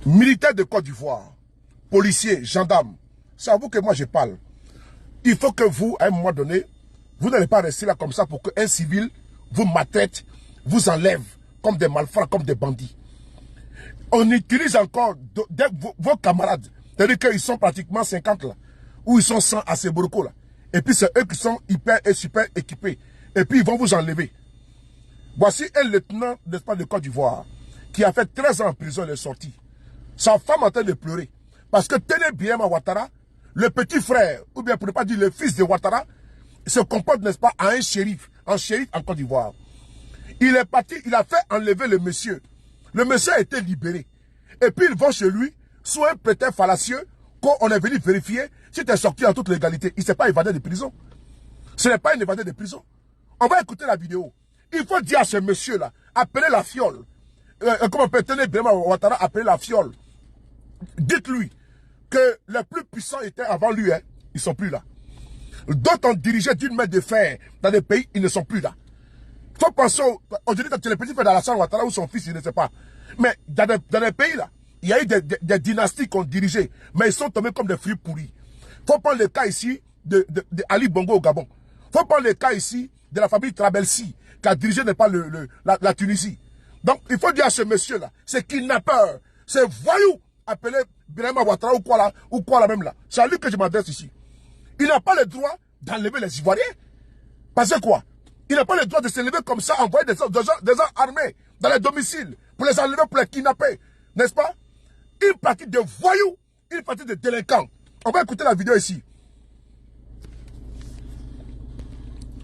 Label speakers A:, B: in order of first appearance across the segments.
A: Militaires de Côte d'Ivoire, policiers, gendarmes, c'est à vous que moi je parle. Il faut que vous, à un moment donné, vous n'allez pas rester là comme ça pour qu'un civil vous maltraite, vous enlève comme des malfrats, comme des bandits. On utilise encore vos camarades, c'est-à-dire qu'ils sont pratiquement 50 là, ou ils sont 100 à ces borocos là. Et puis c'est eux qui sont hyper et super équipés. Et puis ils vont vous enlever. Voici un lieutenant, n'est-ce pas, de Côte d'Ivoire, qui a fait 13 ans en prison, il est sorti. Sa femme est en train de pleurer. Parce que Téné Birama Ouattara, le petit frère, ou bien pour ne pas dire le fils de Ouattara, se comporte, n'est-ce pas, à un shérif en Côte d'Ivoire. Il est parti, il a fait enlever le monsieur. Le monsieur a été libéré. Et puis ils vont chez lui, sous un prétexte fallacieux, qu'on est venu vérifier si tu es sorti en toute légalité. Il ne s'est pas évadé de prison. Ce n'est pas une évadé de prison. On va écouter la vidéo. Il faut dire à ce monsieur-là, appelez la fiole. Comment on peut tenir Birama Ouattara, appeler la fiole. Dites-lui que les plus puissants étaient avant lui, hein, ils ne sont plus là. D'autres ont dirigé d'une main de fer dans des pays, ils ne sont plus là. Il faut penser, aujourd'hui, quand les petits frères d'Alassane Ouattara ou son fils, il ne sait pas. Mais dans des pays là, il y a eu des dynasties qui ont dirigé, mais ils sont tombés comme des fruits pourris. Il faut prendre le cas ici de Ali Bongo au Gabon. Il faut prendre le cas ici de la famille Trabelsi, qui a dirigé, n'est pas la Tunisie. Donc, il faut dire à ce monsieur-là, c'est kidnappeur, c'est voyou, appelé Birama Ouattara ou quoi là même là. C'est à lui que je m'adresse ici. Il n'a pas le droit d'enlever les Ivoiriens. Parce que quoi? Il n'a pas le droit de se lever comme ça, envoyer des gens armés dans les domiciles, pour les enlever, pour les kidnapper. N'est-ce pas? Une partie de voyous, une partie de délinquants. On va écouter la vidéo ici.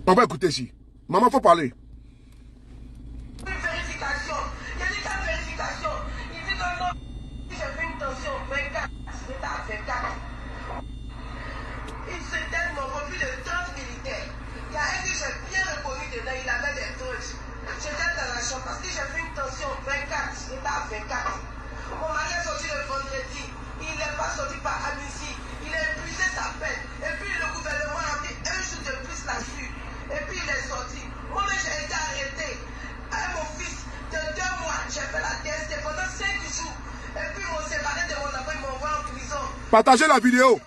A: On va écouter ici. Maman, il faut parler.
B: Une vérification. Il y a des cas de vérification. Il dit non, non. J'ai fait une tension 24. J'étais à 24. Il s'était revu de 30 militaires. Il y a un que j'ai bien reconnu dedans. Il avait des trucs. J'étais dans la chambre parce que j'ai fait une tension 24. J'étais à 24. Mon mari est sorti le vendredi. Il n'est pas sorti par amnésie. Il a épuisé sa peine. Et puis le gouvernement a mis un jour de plus là-dessus. Et puis il est sorti. Moi, j'ai été arrêté. Avec mon fils de 2 mois, j'ai fait la DST pendant 5 jours. Et puis ils m'ont séparé de mon enfant, ils m'ont envoyé en prison.
A: Partagez la vidéo.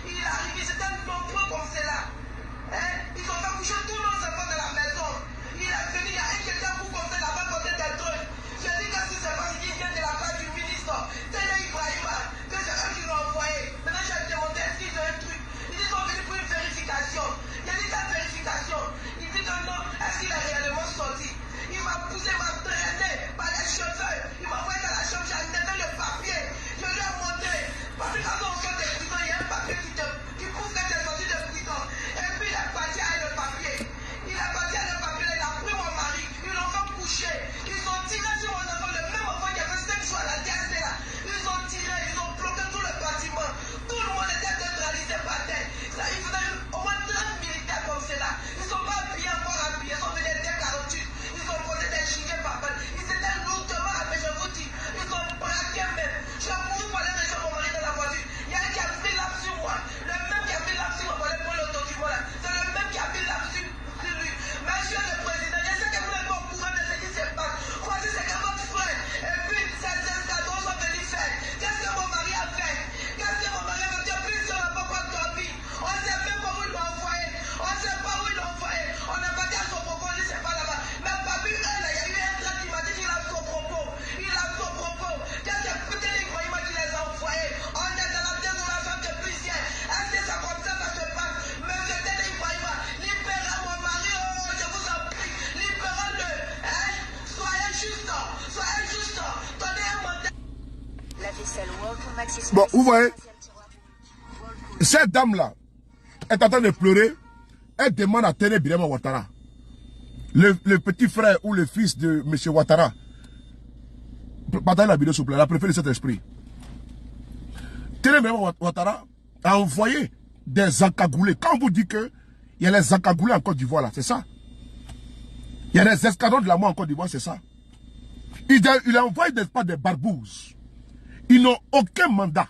B: Il est arrivé, c'était nombreux comme cela. Hein? Ils ont fait coucher tous nos enfants de la maison. Il est venu, il y a un quelqu'un pour comme ça, il a pas porté des trucs. J'ai dit que si c'est pas qui vient de la part du ministre, Téné Ibrahima, que c'est eux qui l'ont envoyé. Maintenant j'ai demandé est-ce qu'ils ont un truc. Ils sont venus pour une vérification. Il y a dit la vérification. Il dit que non, est-ce qu'il a réellement sorti? Il m'a poussé, m'a traîné par les cheveux. Il m'a envoyé dans la chambre, j'ai enlevé le papier. Je lui ai montré. Parce que quand on sort de prison, il y a un papier qui prouve que tu es sorti de prison. Et puis il est parti avec le papier. Il est parti avec le papier, il a pris mon mari. Ils l'ont fait coucher. Ils ont tiré sur mon enfant, le même enfant qui avait 5 jours à la DST là. Ils ont tiré, ils ont bloqué tout le bâtiment. Tout le monde était neutralisé par terre. Ça, il faisait au moins 30 militaires comme cela. Ils ne sont pas habillés, encore habillés. Ils sont venus des 48. Ils ont posé des gilets par balle. Ils étaient lourdement armés, je vous dis. Ils ont braqué même. Je suis couru pour aller rejoindre mon mari dans la voiture. Il y a un qui a mis l'âme sur moi. Le même qui a mis l'âme sur moi pour aller prendre l'autodocument là. C'est le même qui a mis l'âme sur lui. Monsieur le président, je sais que vous n'êtes pas au courant de ce qui se passe. Voici ce que votre frère et puis ces escadrons sont venus faire. Qu'est-ce que mon mari a fait? Qu'est-ce que mon mari a fait? Depuis sur la pourquoi dormi. On ne sait même pas où ils l'ont envoyé. On ne sait pas où ils l'ont envoyé. On a pas dit à son propos, on ne sait pas là-bas. Mais parmi eux, là, il y a eu un train qui m'a dit qu'il a son propos. Il a son propos. Qu'est-ce que putain d'Ibrahima qui les a envoyés? On est dans la désolation de plusieurs. Est-ce que c'est comme ça se passe? Monsieur Téné Ibrahima, libérez mon mari, oh, je vous en prie. Libérez-le. Hein? Soyez juste. Soyez juste. Donnez un mandat.
C: La vaisselle Walton Maxi.
A: Bon, vous voyez, cette dame-là est en train de pleurer. Elle demande à Téné Birama Ouattara, le petit frère ou le fils de M. Ouattara. Partagez la vidéo, s'il vous plaît, la préférée de cet esprit. Téné Birama Ouattara a envoyé des encagoulés. Quand on vous dit qu'il y a les encagoulés en Côte d'Ivoire, là, c'est ça. Il y a les escadrons de la mort en Côte d'Ivoire, c'est ça. Il a envoyé des barbouzes. Ils n'ont aucun mandat.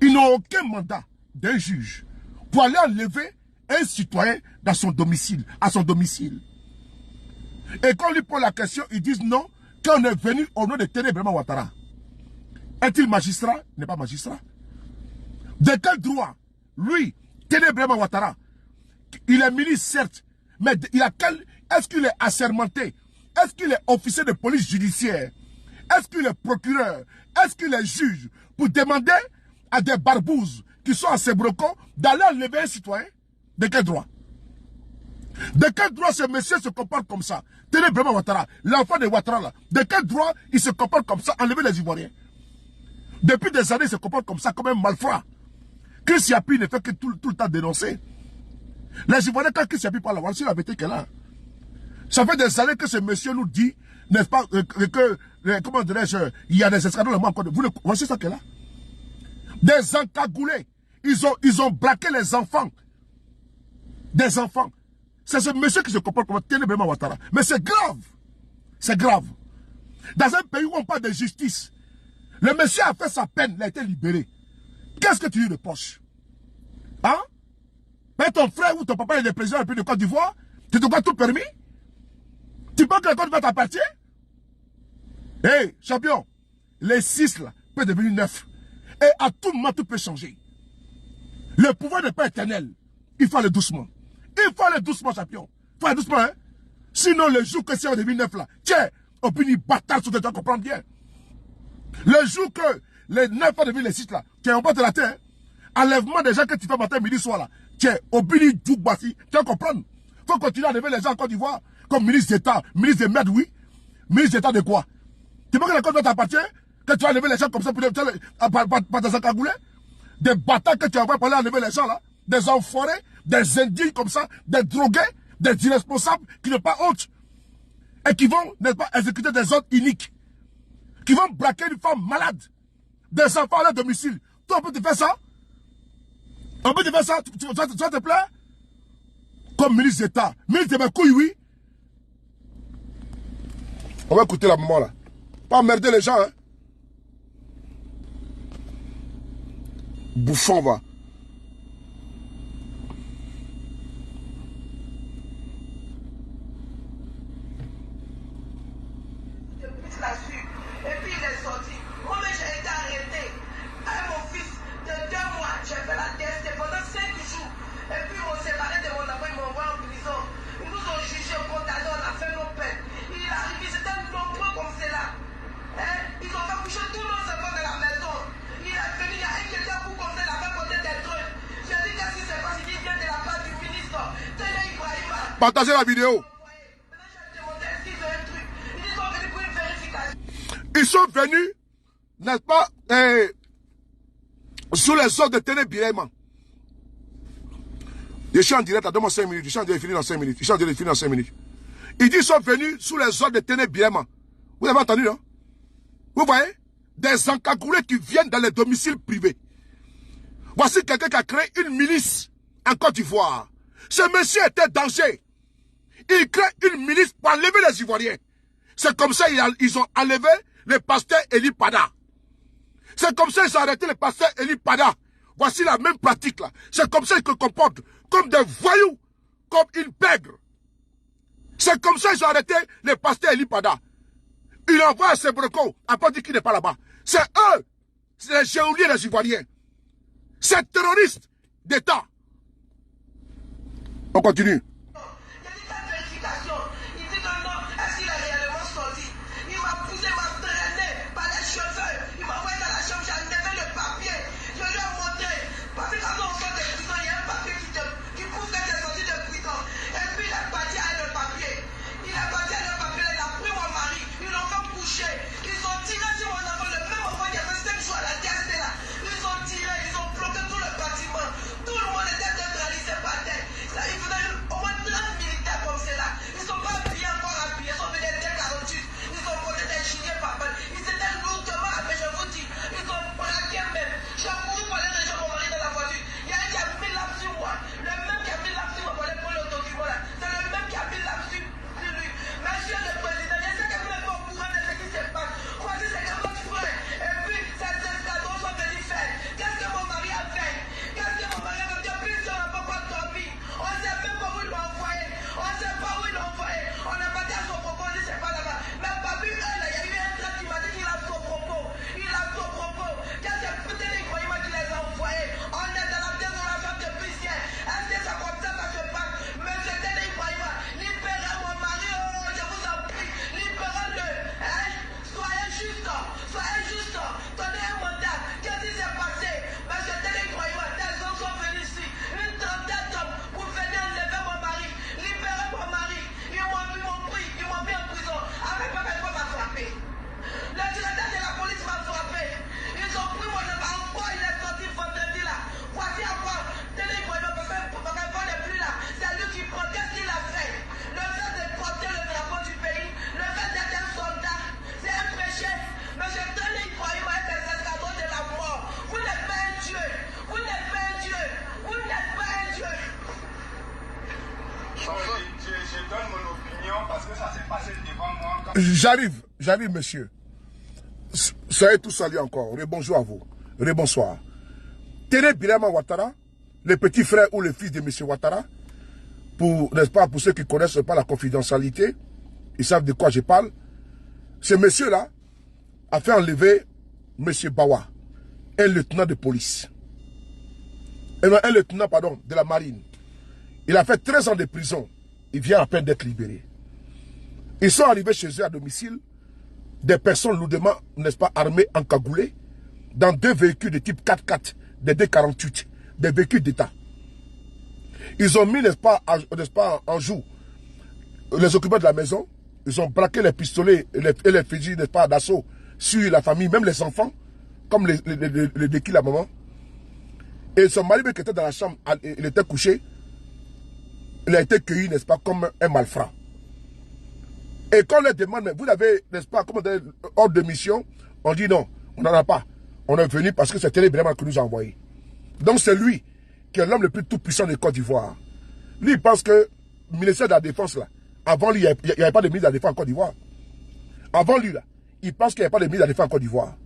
A: Ils n'ont aucun mandat d'un juge pour aller enlever un citoyen dans son domicile, à son domicile. Et quand on lui pose la question, ils disent non, qu'on est venu au nom de Téné Birama Ouattara. Est-il magistrat? Il n'est pas magistrat. De quel droit? Lui, Téné Birama Ouattara, il est ministre, certes, mais il a quel... Est-ce qu'il est assermenté? Est-ce qu'il est officier de police judiciaire? Est-ce qu'il est procureur? Est-ce qu'il est juge? Pour demander à des barbouzes qui sont à Sébroko d'aller enlever un citoyen? De quel droit? De quel droit ce monsieur se comporte comme ça? Téné Birama Ouattara, l'enfant de Ouattara là, de quel droit il se comporte comme ça, enlever les Ivoiriens? Depuis des années, il se comporte comme ça, comme un malfrat. Chris Yapi ne fait que tout le temps dénoncer. Les Ivoiriens, quand Chris Yapi parle, voilà, c'est la vérité qu'elle a. Ça fait des années que ce monsieur nous dit, n'est-ce pas, comment dirais-je, il y a des escadrons, vous voyez ça qu'elle a? Des encagoulés. Ils ont braqué les enfants. Des enfants. C'est ce monsieur qui se comporte comme Téné Birama Ouattara. Mais c'est grave. C'est grave. Dans un pays où on parle de justice, le monsieur a fait sa peine, il a été libéré. Qu'est-ce que tu lui reproches? Hein? Mais ton frère ou ton papa est le président de Côte d'Ivoire, tu te dois tout permis? Tu penses que la Côte d'Ivoire t'appartient? Hé, champion, les 6 là peuvent devenir 9. Et à tout moment, tout peut changer. Le pouvoir n'est pas éternel. Il faut aller doucement. Il faut aller doucement, champion. Il faut aller doucement, hein. Sinon, le jour que ça va devenir 9 là, tiens, opinion bâtard sur tes doigts, comprends bien. Le jour que les 9 vont devenir les 6 là, tiens, on va te la terre. Enlèvement des gens que tu fais matin, midi, soir là. Tiens, opinion djoubassi, tu vas comprendre. Il faut continuer à enlever les gens en Côte d'Ivoire. Comme ministre d'État, ministre de merde, oui. Ministre d'État de quoi? Tu penses que la Côte d'Ivoire t'appartient? Que tu vas enlever les gens comme ça par des encagoulés? Des bâtards que tu envoies pour aller enlever les gens là? Des enfoirés, des indignes comme ça, des drogués, des irresponsables qui n'ont pas honte. Et qui vont, n'est-ce pas, exécuter des ordres iniques. Qui vont braquer une femme malade. Des enfants à leur domicile. Toi, on peut te faire ça? On peut te faire ça? Tu vas te plaire? Comme ministre d'État. Ministre de mes couilles, oui. On va écouter la maman là. Pas emmerder les gens, hein. Bouffon, va.
B: Depuis là-dessus. Et puis il est sorti. Moi-même j'ai été arrêté. Avec mon fils de 2 mois, j'ai fait la DST pendant 5 jours. Et puis ils m'ont séparé de mon enfant, ils m'ont envoyé en prison. Ils nous ont jugés, condamnés, on a fait nos peines. Il est arrivé, c'était nombreux comme cela. Hein? Ils ont fait coucher tous nos enfants de la maison. Il est venu, il y a un qui était pour comme ça, il avait côté des trucs. J'ai dit qu'est-ce qui se passe, il vient de la part du ministre. Téné Ibrahima.
A: Partagez la vidéo. Ils sont venus, n'est-ce pas, sous les ordres de Téné Birama. Je suis en direct, donne-moi 5 minutes. Je suis en direct, fini dans 5 minutes. Je suis en direct, fini dans 5 minutes. Ils disent qu'ils sont venus sous les ordres de Téné Birama. Vous avez entendu, non? Vous voyez? Des encagoulés qui viennent dans les domiciles privés. Voici quelqu'un qui a créé une milice en Côte d'Ivoire. Ce monsieur était danger. Il crée une milice pour enlever les Ivoiriens. C'est comme ça qu'ils ont enlevé le pasteur Eli Pada. C'est comme ça qu'ils ont arrêté le pasteur Eli Pada. Voici la même pratique là. C'est comme ça qu'ils se comportent comme des voyous, comme une pègre. C'est comme ça qu'ils ont arrêté le pasteur Eli Pada. Il envoie à Sébroko, après dit qu'il n'est pas là-bas. C'est eux, c'est les géoliers des Ivoiriens. C'est terroriste d'État. On continue.
B: Ils ont bloqué tout le bâtiment. Tout le monde était neutralisé par terre. Il faudrait au moins
A: J'arrive, monsieur. Soyez tous salués encore. Bonjour à vous. Bonsoir. Tenez Birama Ouattara, le petit frère ou le fils de monsieur Ouattara, n'est-ce pas, pour ceux qui ne connaissent pas la confidentialité, ils savent de quoi je parle. Ce monsieur-là a fait enlever monsieur Bawa, un lieutenant de police. Un lieutenant, pardon, de la marine. Il a fait 13 ans de prison. Il vient à peine d'être libéré. Ils sont arrivés chez eux à domicile, des personnes lourdement, n'est-ce pas, armées, encagoulées, dans 2 véhicules de type 4x4, des D48, des véhicules d'État. Ils ont mis, n'est-ce pas, en joue les occupants de la maison. Ils ont braqué les pistolets et les fusils, n'est-ce pas, d'assaut sur la famille, même les enfants, comme les déquis la maman. Et son mari qui était dans la chambre, il était couché. Il a été cueilli, n'est-ce pas, comme un malfrat. Et quand on leur demande, vous avez, n'est-ce pas, comme ordre de mission, on dit non, on n'en a pas. On est venu parce que c'était les Birama qui nous a envoyés. Donc c'est lui qui est l'homme le plus tout-puissant de Côte d'Ivoire. Lui, il pense que le ministère de la Défense, là, avant lui, il n'y avait pas de ministre de la Défense en Côte d'Ivoire. Avant lui, là, il pense qu'il n'y a pas de ministre de la Défense en Côte d'Ivoire.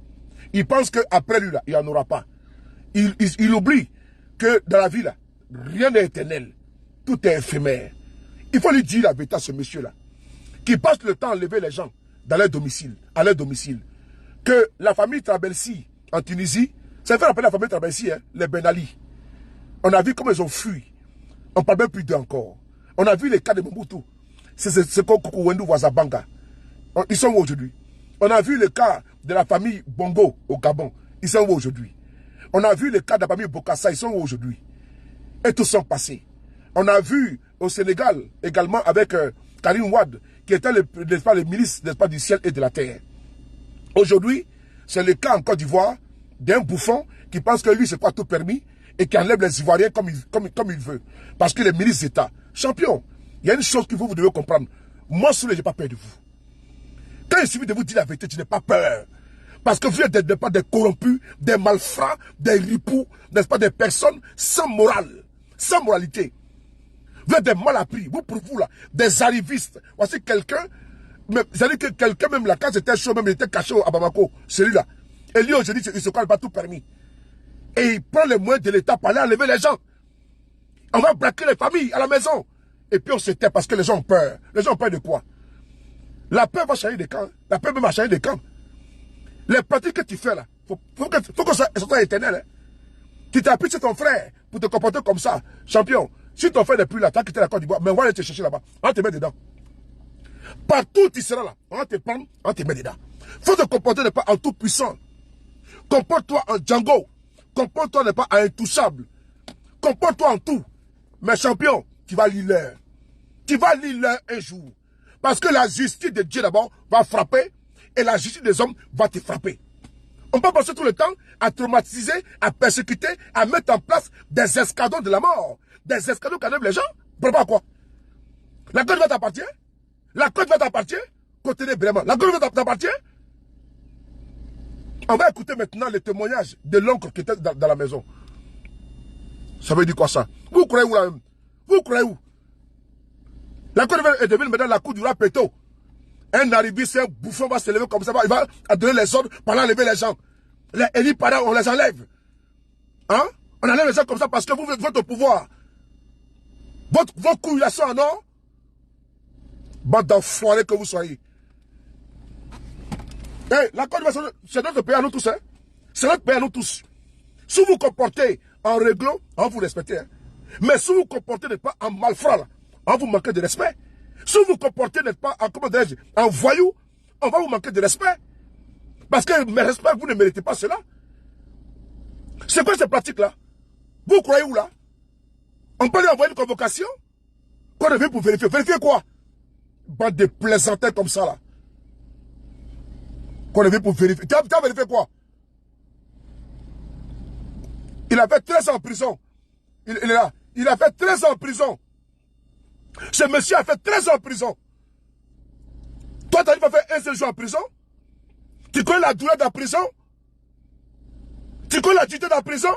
A: Il pense qu'après lui, là, il n'y en aura pas. Il oublie que dans la vie, là, rien n'est éternel. Tout est éphémère. Il faut lui dire la vérité à ce monsieur-là, qui passe le temps à lever les gens dans leur domicile, à leur domicile. Que la famille Trabelsi, en Tunisie, ça fait rappeler la famille Trabelsi, hein, les Ben Ali. On a vu comment ils ont fui. On ne parle même plus d'eux encore. On a vu les cas de Mobutu. C'est Koko Wendou Wazabanga. Ils sont où aujourd'hui? On a vu le cas de la famille Bongo au Gabon. Ils sont où aujourd'hui? On a vu le cas de la famille Bokassa. Ils sont où aujourd'hui? Et tous sont passés. On a vu au Sénégal également avec Karim Wade, qui était le ministre, n'est-ce pas, du ciel et de la terre. Aujourd'hui, c'est le cas en Côte d'Ivoire d'un bouffon qui pense que lui, c'est pas tout permis et qui enlève les Ivoiriens comme il veut. Parce qu'il est ministre d'État. Champion, il y a une chose que vous devez comprendre. Moi, je n'ai pas peur de vous. Quand il suffit de vous dire la vérité, tu n'as pas peur. Parce que vous êtes des corrompus, des malfrats, des ripoux, n'est-ce pas, des personnes sans morale, sans moralité. Vous êtes des mal appris, vous pour vous là, des arrivistes. Voici quelqu'un, c'est-à-dire que quelqu'un même là, quand c'était chaud, même il était caché à Bamako, celui-là. Et lui aujourd'hui, il se croit pas tout permis. Et il prend les moyens de l'État pour aller enlever les gens. On va braquer les familles à la maison. Et puis on se tait parce que les gens ont peur. Les gens ont peur de quoi? La peur va changer de camp. La peur même va changer de camp. Les pratiques que tu fais là, faut que ça soit éternel. Hein. Tu t'appuies sur ton frère pour te comporter comme ça. Champion, si ton frère n'est plus là, tu as quitté la Côte d'Ivoire, mais on va aller te chercher là-bas. On va te mettre dedans. Partout où tu seras là, on va te prendre, on va te mettre dedans. Faut te comporter n'est pas en tout puissant. Comporte-toi en Django. Comporte-toi n'est pas en intouchable. Comporte-toi en tout. Mais champion, tu vas lire l'heure. Tu vas lire l'heure un jour. Parce que la justice de Dieu d'abord va frapper et la justice des hommes va te frapper. On peut passer tout le temps à traumatiser, à persécuter, à mettre en place des escadrons de la mort. Des escadrons qui enlèvent les gens. Pour quoi? La Côte va t'appartenir? La Côte va t'appartenir? Côté vraiment. La Côte va t'appartenir? On va écouter maintenant le témoignage de l'oncle qui était dans la maison. Ça veut dire quoi ça? Vous croyez où là même? Vous croyez où? La Côte est devenue maintenant la cour du roi Péto. Un arriviste, un bouffon va se lever comme ça, il va donner les ordres pour enlever les gens. Les élus parents, on les enlève. Hein? On enlève les gens comme ça parce que vous êtes votre pouvoir. Vos couilles là sont en or. Bande d'enfoirés que vous soyez. Hey, la Côte d'Ivoire, c'est notre pays à nous tous. Hein? C'est notre pays à nous tous. Si vous vous comportez en réglo, on va vous respecter. Hein? Mais si vous vous comportez pas en malfrat, là, on va vous manquer de respect. Si vous vous comportez pas en, comment dirais-je, en voyou, on va vous manquer de respect. Parce que mes respects, vous ne méritez pas cela. C'est quoi ces pratiques-là? Vous croyez où là? On peut lui envoyer une convocation? Qu'on devait pour vérifier. Vérifier quoi? Bande de plaisantins comme ça là. Qu'on devait pour vérifier. Tu as vérifié quoi? Il a fait 13 ans en prison. Il est là. Il a fait 13 ans en prison. Ce monsieur a fait 13 ans en prison. Toi, tu vas faire un seul jour en prison? Tu connais la douleur de la prison? Tu connais la dureté de la prison?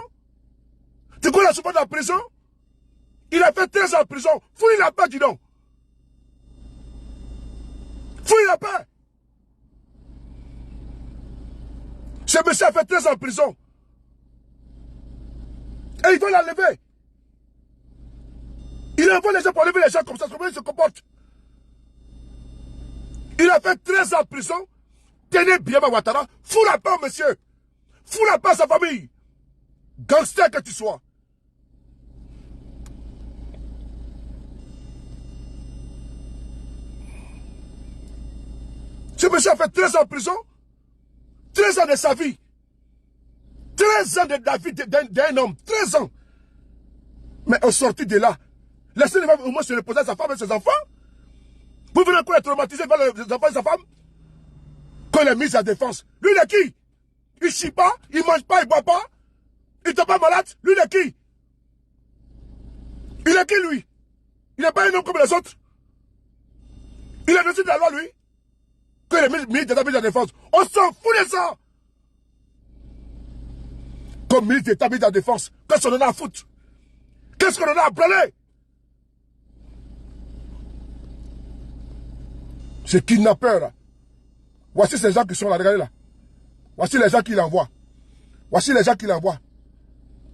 A: Tu connais la souffrance de la prison? Il a fait 13 ans en prison. Fouille la bas, dis donc. Fouille la paix. Ce monsieur a fait 13 ans en prison. Et ils veulent l'enlever. Il envoie les gens pour enlever les gens comme ça. Comment ils se comportent? Il a fait 13 ans en prison. Tenez bien ma Ouattara. Fous la paix, monsieur. Fous la paix à sa famille. Gangster que tu sois. Ce monsieur a fait 13 ans en prison. 13 ans de sa vie. 13 ans de la vie d'un homme. 13 ans. Mais au sorti de là, laissez les femmes au moins se reposer à sa femme et ses enfants. Vous venez encore être traumatisé par les enfants et sa femme. Quand il est mis à défense. Lui, il est qui? Il ne chie pas, il ne mange pas, il ne boit pas. Il ne tombe pas malade. Lui, il est qui? Il est qui, lui? Il n'est pas un homme comme les autres. Il est au-dessus de la loi, lui. Quand il est mis à défense. On s'en fout de ça. Comme ministre d'État mis à défense. Qu'est-ce qu'on en a à foutre? Qu'est-ce qu'on en a à planer? C'est kidnappeur, là. Voici ces gens qui sont là, regardez là. Voici les gens qui l'envoient. Voici les gens qui l'envoient.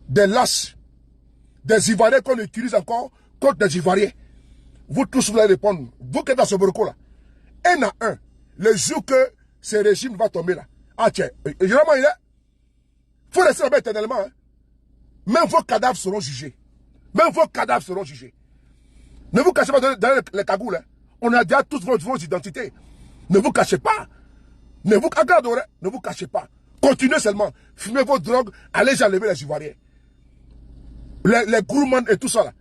A: Des lâches. Des Ivoiriens qu'on utilise encore contre des Ivoiriens. Vous tous, vous allez répondre. Vous qui êtes dans ce borco là. Un à un. Le jour que ce régime va tomber là. Ah tiens, généralement il est. Il faut rester là-bas éternellement. Hein. Même vos cadavres seront jugés. Même vos cadavres seront jugés. Ne vous cachez pas dans les cagoules. Hein. On a déjà tous vos identités. Ne vous cachez pas. Ne vous cachez pas. Continuez seulement. Fumez vos drogues. Allez enlever les Ivoiriens. Les gourmands et tout ça là.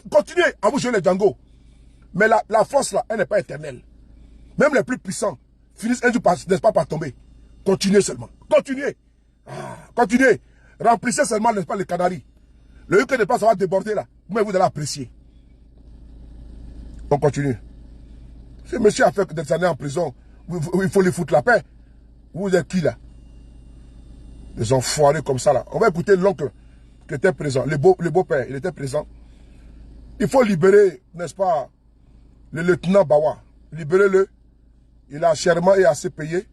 A: Continuez à vous jouer les Django. Mais la force là, elle n'est pas éternelle. Même les plus puissants finissent un jour n'est-ce pas par tomber. Continuez seulement. Continuez. Continuez. Remplissez seulement, n'est-ce pas, les Canaries. Le que n'est pas, ça va déborder là. Mais vous allez apprécier. On continue. Ce monsieur a fait des années en prison. Il faut lui foutre la paix. Vous êtes qui là? Des enfoirés comme ça là. On va écouter l'oncle qui était présent. Le beau-père, il était présent. Il faut libérer, n'est-ce pas, le lieutenant Bawa. Libérez-le. Il a chèrement et assez payé.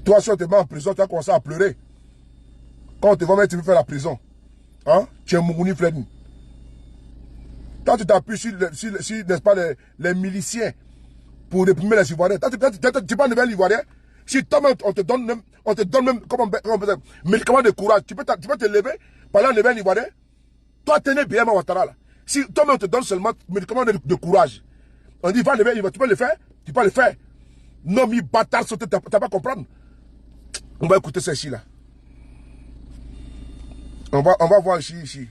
A: Toi, si on te met en prison, tu as commencé à pleurer. Quand on te va mettre, tu veux faire la prison. Hein? Tu es Mougouni Fredin. Quand tu t'appuies sur n'est-ce pas, les miliciens pour réprimer les Ivoiriens. Tu n'es pas un nouvel Ivoirien. Si toi-même, on te donne même comme médicament de courage, tu peux te lever par là, un nouvel Ivoirien. Toi, tenez bien ma Ouattara là. Si toi-même, on te donne seulement médicament de courage, on dit, va lever, tu peux le faire. Tu peux le faire. Non, mi bâtard, tu n'as pas comprendre. On va écouter ça ici là. On va voir ici.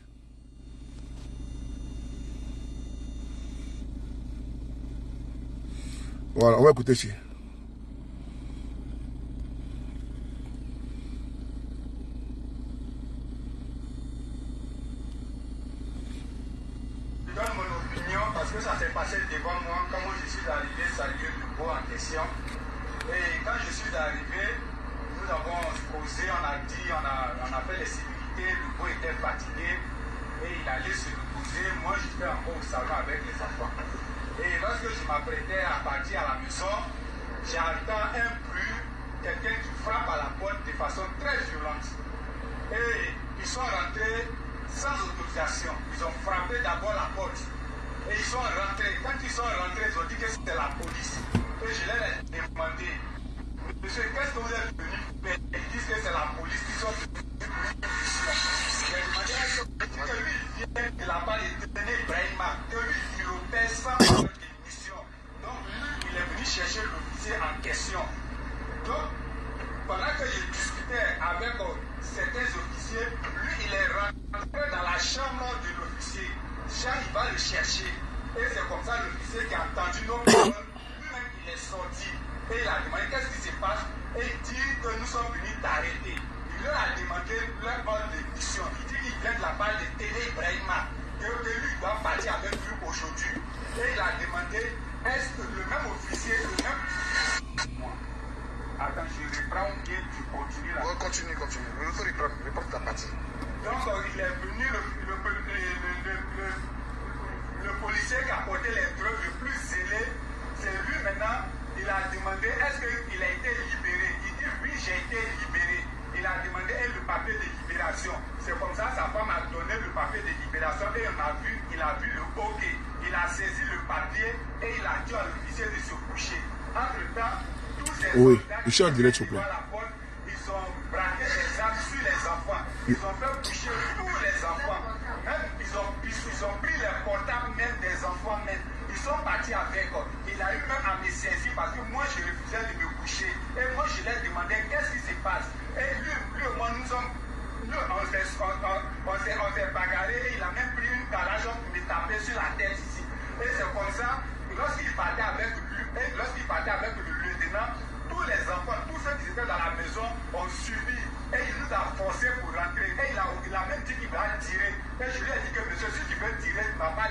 A: Voilà, on va écouter ici.
D: Je donne mon opinion parce que ça s'est passé devant moi quand moi je suis arrivé saluer Lubo en question. Et quand je suis arrivé, nous avons posé, on a dit, on a fait les civilités, Lubo était fatigué et il allait se reposer. Moi j'étais encore au salon avec les enfants. Et lorsque je m'apprêtais à partir à la maison, j'entends un bruit, quelqu'un qui frappe à la porte de façon très violente. Et ils sont rentrés sans autorisation. Ils ont frappé d'abord la porte. Et ils sont rentrés. Quand ils sont rentrés, ils ont dit que c'était la police. Et je leur ai demandé, monsieur, qu'est-ce que vous êtes venu faire? Ils disent que c'est la police qui sont venus. J'ai demandé à eux que lui vient de la part de Téné Ibrahima, que lui pilotait sans avoir de mission. Donc lui, il est venu chercher l'officier en question. Donc, pendant que je discutais avec certains officiers, lui, il est rentré dans la chambre de l'officier. Jean, il va le chercher. Et c'est comme ça l'officier qui a entendu nos paroles. Lui-même, il est sorti. Et il a demandé qu'est-ce qui se passe. Et il dit que nous sommes venus t'arrêter. Il leur a demandé leur ordre de mission. Il dit qu'il vient de la part de Téné Ibrahima. Que lui doit partir avec lui aujourd'hui. Et il a demandé, est-ce que le même officier, le même... Attends, je reprends bien, tu continues là.
A: Ouais, continue. Il faut reprendre ta partie.
D: Donc, il est venu, le policier qui a porté les drogues le plus zélé, c'est lui maintenant, demandé est-ce qu'il a été libéré. Il dit oui, j'ai été libéré. Il a demandé le papier de libération. C'est comme ça sa femme a donné le papier de libération et il a vu le OK. Il a saisi le papier et il a dit à l'officier de se coucher. Entre-temps, tous ces soldats qui étaient devant la porte, ils ont braqué des armes sur les enfants. Ils ont fait coucher tous les enfants. Même, ils ont pris les portables même des enfants même. Ils sont partis avec. Il a eu même à me saisir parce que moi je refusais de me coucher. Et moi je lui ai demandé qu'est-ce qui se passe. Et lui et moi on s'est bagarré et il a même pris une calage pour me taper sur la tête ici. Et c'est comme ça, lorsqu'il partait avec le lieutenant, tous les enfants, tous ceux qui étaient dans la maison ont suivi. Et il nous a forcé pour rentrer. Et il a même dit qu'il va tirer. Et je lui ai dit que monsieur, si tu veux tirer, tu vas pas.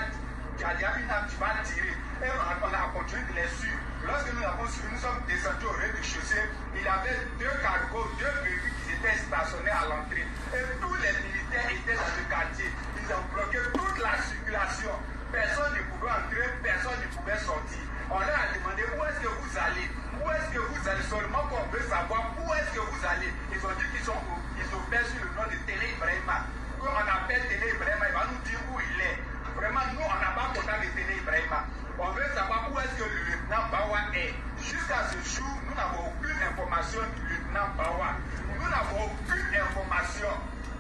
D: Tu as déjà une arme, tu vas tirer. Et on a continué de les suivre. Lorsque nous avons suivi, nous sommes descendus au rez-de-chaussée. Il y avait 2 cargos, 2 véhicules qui étaient stationnés à l'entrée. Et tous les militaires étaient dans le quartier. Ils ont bloqué toute la circulation. Personne ne pouvait entrer, personne ne pouvait sortir. On leur a demandé où est-ce que vous allez. Où est-ce que vous allez seulement qu'on veut savoir où est-ce que vous allez. Ils ont dit qu'ils opèrent sur le nom de Télé Ibrahima. Quand on appelle Télé Ibrahima, il va nous dire où il est. Vraiment, nous, on n'a pas contact de Télé Ibrahima. On veut savoir où est-ce que le lieutenant Bawa est. Jusqu'à ce jour, nous n'avons aucune information du lieutenant Bawa. Nous n'avons aucune information.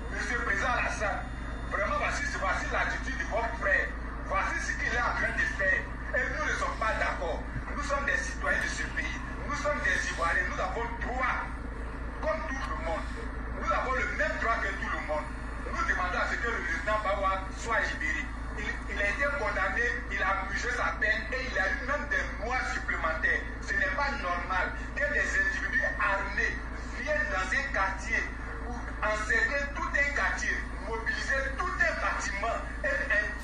D: Monsieur le Président Alassane, vraiment, voici l'attitude de votre frère. Voici ce qu'il est en train de faire. Et nous ne sommes pas d'accord. Nous sommes des citoyens de ce pays. Nous sommes des Ivoiriens. Nous avons droit, comme tout le monde. Nous avons le même droit que tout le monde. Nous demandons à ce que le lieutenant Bawa soit libéré. Il a été condamné, il a purgé sa peine et il a eu même des mois supplémentaires. Ce n'est pas normal que des individus armés viennent dans un quartier ou encercler tout un quartier, mobiliser tout un bâtiment et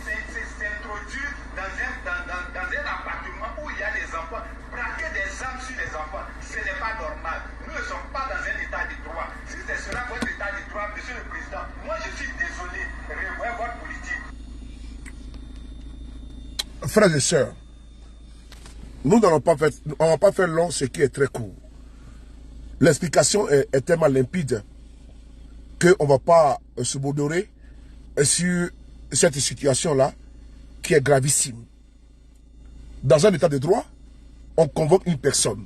D: s'introduire dans un appartement où il y a des enfants, braquer des armes sur les enfants. Ce n'est pas normal. Nous ne sommes pas dans un état de droit. Si c'est cela votre état de droit, monsieur le Président, moi je suis désolé, revoyez votre politique.
A: Frères et sœurs, nous n'allons pas faire long ce qui est très court. L'explication est tellement limpide qu'on ne va pas se borderer sur cette situation-là qui est gravissime. Dans un état de droit, on convoque une personne.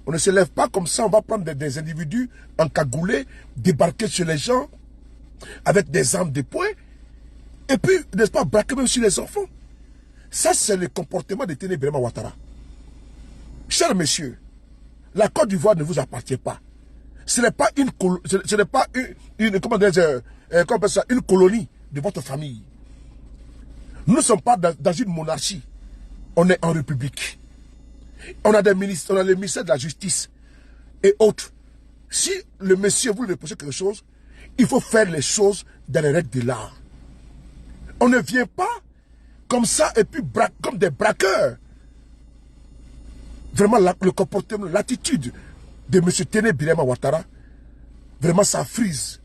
A: On ne se lève pas comme ça, on va prendre des individus encagoulés, débarquer chez les gens avec des armes de poing et puis, n'est-ce pas, braquer même sur les enfants. Ça, c'est le comportement de Télé Ibrahima Ouattara. Chers messieurs, la Côte d'Ivoire ne vous appartient pas. Ce n'est pas une colonie de votre famille. Nous ne sommes pas dans une monarchie. On est en république. On a des ministres, on a le ministère de la Justice et autres. Si le monsieur vous reproche quelque chose, il faut faire les choses dans les règles de l'art. On ne vient pas comme ça et puis comme des braqueurs. Vraiment, le comportement, l'attitude de M. Télé Ibrahima Ouattara, vraiment ça frise.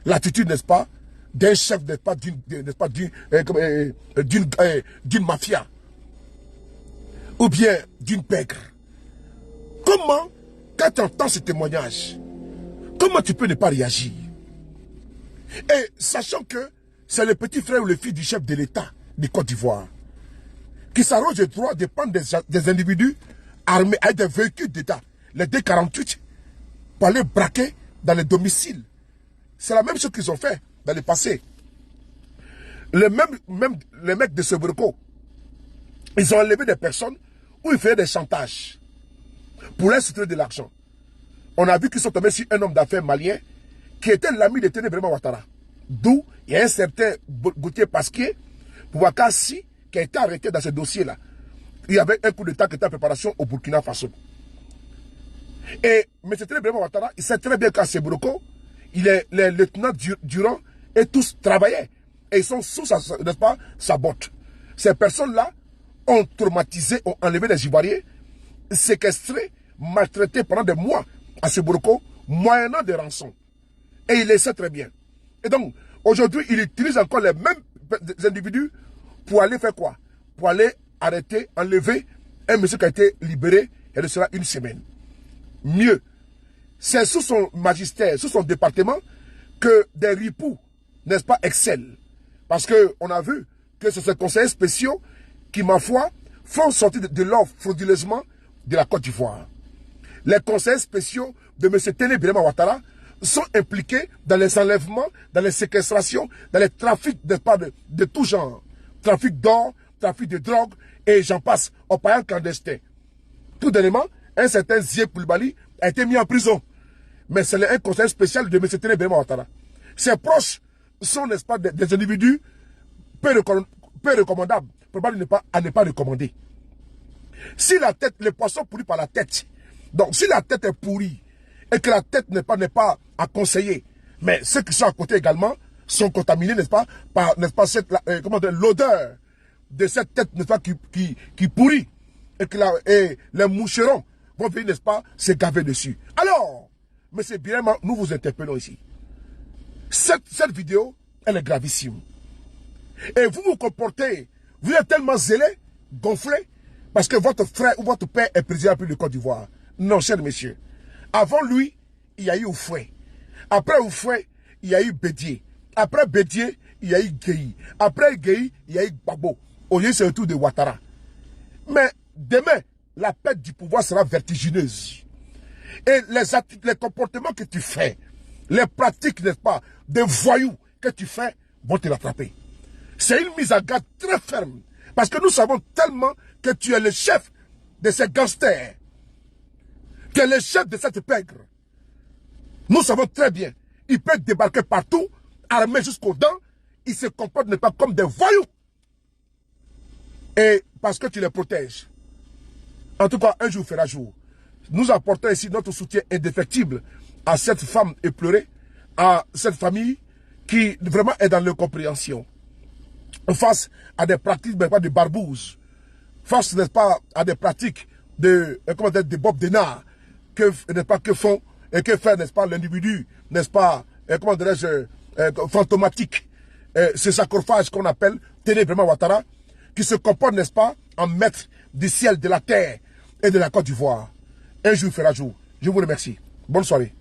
A: L'attitude, n'est-ce pas, d'un chef, n'est-ce pas, d'une mafia. Ou bien d'une pègre. Comment, quand tu entends ce témoignage, comment tu peux ne pas réagir? Et sachant que c'est le petit frère ou le fils du chef de l'État de Côte d'Ivoire, qui s'arroge le droit de prendre des individus armés avec des véhicules d'État, les D48, pour aller braquer dans les domiciles. C'est la même chose qu'ils ont fait dans le passé. Les mecs de Sebreko, ils ont enlevé des personnes où ils faisaient des chantages pour leur soutirer de l'argent. On a vu qu'ils sont tombés sur un homme d'affaires malien qui était l'ami de Télé Ibrahima Ouattara. D'où il y a un certain Gauthier Pasquier, Boubacar-Si, qui a été arrêté dans ce dossier-là. Il y avait un coup d'État qui était en préparation au Burkina Faso. Et M. Télé Ibrahima Ouattara, il sait très bien qu'à Sebreko, les lieutenants Durand et tous travaillaient. Et ils sont sous n'est-ce pas, sa botte. Ces personnes-là ont traumatisé, ont enlevé les Ivoiriens, séquestrés, maltraités pendant des mois à Sebreko, moyennant des rançons. Et il le sait très bien. Et donc, aujourd'hui, il utilise encore les mêmes individus pour aller faire quoi? Pour aller arrêter, enlever un monsieur qui a été libéré et de cela une semaine. Mieux, c'est sous son magistère, sous son département, que des ripoux, n'est-ce pas, excellent. Parce qu'on a vu que ce sont les conseillers spéciaux qui, ma foi, font sortir de l'or frauduleusement de la Côte d'Ivoire. Les conseillers spéciaux de M. Téné Birama Ouattara sont impliqués dans les enlèvements, dans les séquestrations, dans les trafics de tout genre. Trafic d'or, trafic de drogue, et j'en passe, au païen clandestin. Tout dernièrement, un certain Zie Koulibaly a été mis en prison. Mais c'est un conseiller spécial de M. Téné Birama Ouattara. Ses proches sont, n'est-ce pas, des individus peu recommandables, probablement à ne pas recommander. Si la tête, les poissons pourris par la tête, donc si la tête est pourrie, et que la tête n'est pas à conseiller, mais ceux qui sont à côté également sont contaminés, n'est-ce pas, par, n'est-ce pas, l'odeur de cette tête, n'est-ce pas, qui pourrit, et les moucherons vont venir, n'est-ce pas, se gaver dessus. Alors, M. Birama, nous vous interpellons ici. Cette vidéo, elle est gravissime. Et vous vous comportez, vous êtes tellement zélé, gonflé, parce que votre frère ou votre père est président de Côte d'Ivoire. Non, cher monsieur. Avant lui, il y a eu Oufoué. Après Oufoué, il y a eu Bédié. Après Bédié, il y a eu Guéhi. Après Guéhi, il y a eu Gbagbo. Aujourd'hui, c'est le tour de Ouattara. Mais demain, la perte du pouvoir sera vertigineuse. Et les comportements que tu fais, les pratiques, n'est-ce pas, des voyous que tu fais, vont te rattraper. C'est une mise en garde très ferme. Parce que nous savons tellement que tu es le chef de ces gangsters. Tu es le chef de cette pègre. Nous savons très bien. Ils peuvent débarquer partout, armés jusqu'aux dents. Ils se comportent pas comme des voyous. Et parce que tu les protèges. En tout cas, un jour fera jour. Nous apportons ici notre soutien indéfectible à cette femme éplorée, à cette famille qui vraiment est dans l'incompréhension. Face à des pratiques, mais pas de barbouze. Face, n'est-ce pas, à des pratiques de Bob Denard, n'est-ce pas, que font, et que fait, n'est-ce pas, l'individu, n'est-ce pas, comment dirais-je, fantomatique. Ce sacrifice qu'on appelle Téné Birama Ouattara, qui se comporte, n'est-ce pas, en maître du ciel, de la terre et de la Côte d'Ivoire. Un jour fera jour. Je vous remercie. Bonne soirée.